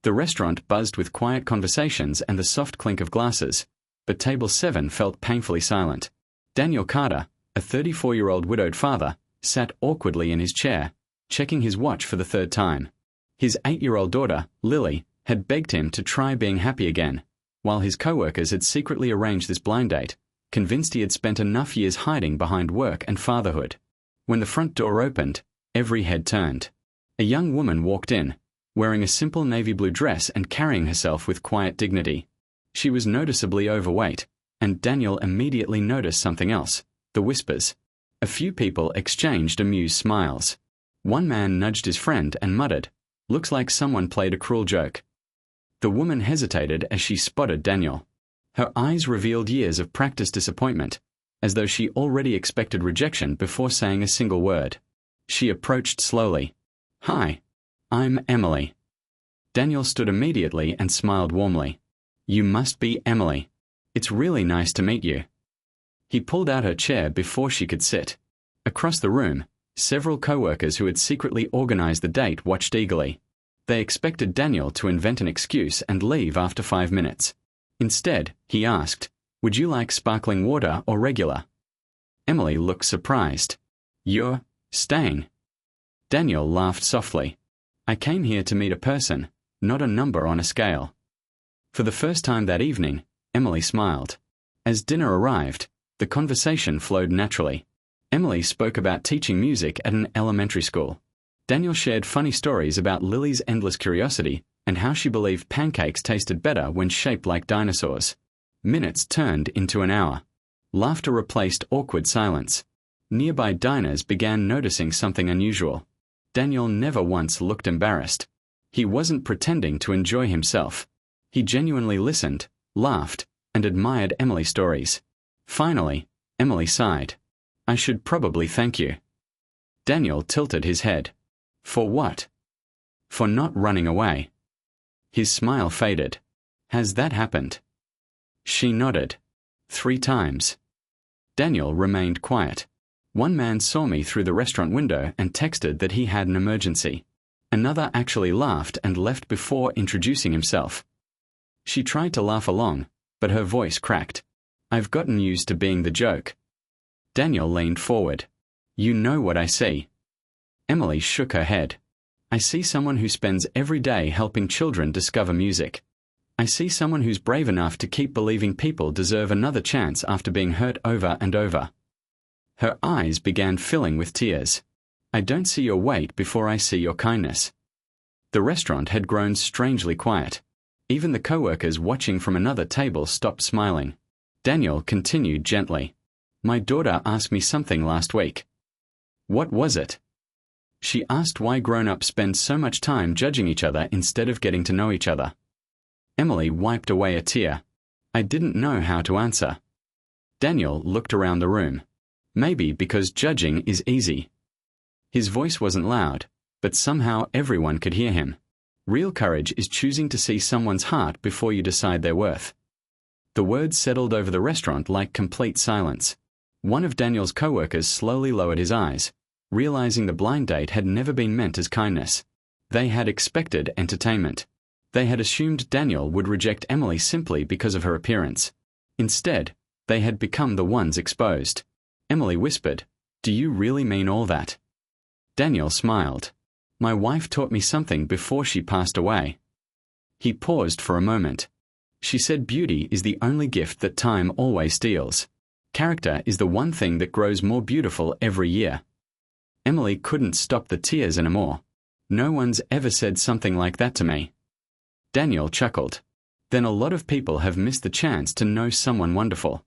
The restaurant buzzed with quiet conversations and the soft clink of glasses, but Table 7 felt painfully silent. Daniel Carter, a 34-year-old widowed father, sat awkwardly in his chair, checking his watch for the third time. His 8-year-old daughter, Lily, had begged him to try being happy again, while his co-workers had secretly arranged this blind date, convinced he had spent enough years hiding behind work and fatherhood. When the front door opened, every head turned. A young woman walked in, wearing a simple navy blue dress and carrying herself with quiet dignity. She was noticeably overweight, and Daniel immediately noticed something else: the whispers. A few people exchanged amused smiles. One man nudged his friend and muttered, "Looks like someone played a cruel joke." The woman hesitated as she spotted Daniel. Her eyes revealed years of practiced disappointment, as though she already expected rejection before saying a single word. She approached slowly. "Hi, I'm Emily." Daniel stood immediately and smiled warmly. "You must be Emily. It's really nice to meet you." He pulled out her chair before she could sit. Across the room, several co-workers who had secretly organized the date watched eagerly. They expected Daniel to invent an excuse and leave after 5 minutes. Instead, he asked, "Would you like sparkling water or regular?" Emily looked surprised. "You're staying?" Daniel laughed softly. "I came here to meet a person, not a number on a scale." For the first time that evening, Emily smiled. As dinner arrived, the conversation flowed naturally. Emily spoke about teaching music at an elementary school. Daniel shared funny stories about Lily's endless curiosity and how she believed pancakes tasted better when shaped like dinosaurs. Minutes turned into an hour. Laughter replaced awkward silence. Nearby diners began noticing something unusual. Daniel never once looked embarrassed. He wasn't pretending to enjoy himself. He genuinely listened, laughed, and admired Emily's stories. Finally, Emily sighed. "I should probably thank you." Daniel tilted his head. "For what?" "For not running away." His smile faded. "Has that happened?" She nodded. 3 times. Daniel remained quiet. "One man saw me through the restaurant window and texted that he had an emergency. Another actually laughed and left before introducing himself." She tried to laugh along, but her voice cracked. "I've gotten used to being the joke." Daniel leaned forward. "You know what I see." Emily shook her head. "I see someone who spends every day helping children discover music. I see someone who's brave enough to keep believing people deserve another chance after being hurt over and over." Her eyes began filling with tears. "I don't see your weight before I see your kindness." The restaurant had grown strangely quiet. Even the co-workers watching from another table stopped smiling. Daniel continued gently. "My daughter asked me something last week." "What was it?" "She asked why grown-ups spend so much time judging each other instead of getting to know each other." Emily wiped away a tear. "I didn't know how to answer." Daniel looked around the room. Maybe because judging is easy. His voice wasn't loud, but somehow everyone could hear him. Real courage is choosing to see someone's heart before you decide their worth. The words settled over the restaurant like complete silence. One of Daniel's co-workers slowly lowered his eyes, realizing the blind date had never been meant as kindness. They had expected entertainment. They had assumed Daniel would reject Emily simply because of her appearance. Instead, they had become the ones exposed. Emily whispered, "Do you really mean all that?" Daniel smiled. "My wife taught me something before she passed away." He paused for a moment. "She said beauty is the only gift that time always steals. Character is the one thing that grows more beautiful every year." Emily couldn't stop the tears anymore. "No one's ever said something like that to me." Daniel chuckled. "Then a lot of people have missed the chance to know someone wonderful."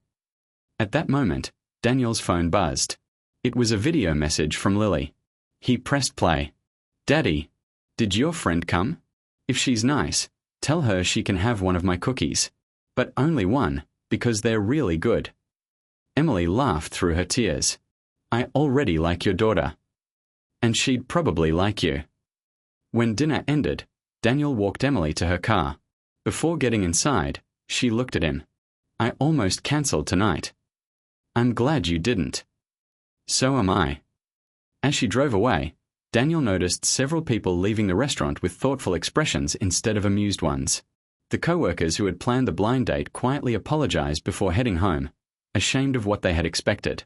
At that moment, Daniel's phone buzzed. It was a video message from Lily. He pressed play. "Daddy, did your friend come? If she's nice, tell her she can have one of my cookies. But only one, because they're really good." Emily laughed through her tears. "I already like your daughter. And she'd probably like you." When dinner ended, Daniel walked Emily to her car. Before getting inside, she looked at him. "I almost cancelled tonight." "I'm glad you didn't." "So am I." As she drove away, Daniel noticed several people leaving the restaurant with thoughtful expressions instead of amused ones. The co-workers who had planned the blind date quietly apologized before heading home, ashamed of what they had expected.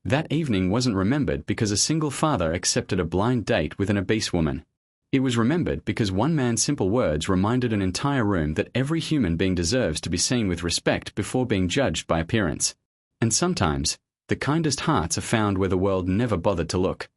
That evening wasn't remembered because a single father accepted a blind date with an obese woman. It was remembered because one man's simple words reminded an entire room that every human being deserves to be seen with respect before being judged by appearance. And sometimes, the kindest hearts are found where the world never bothered to look.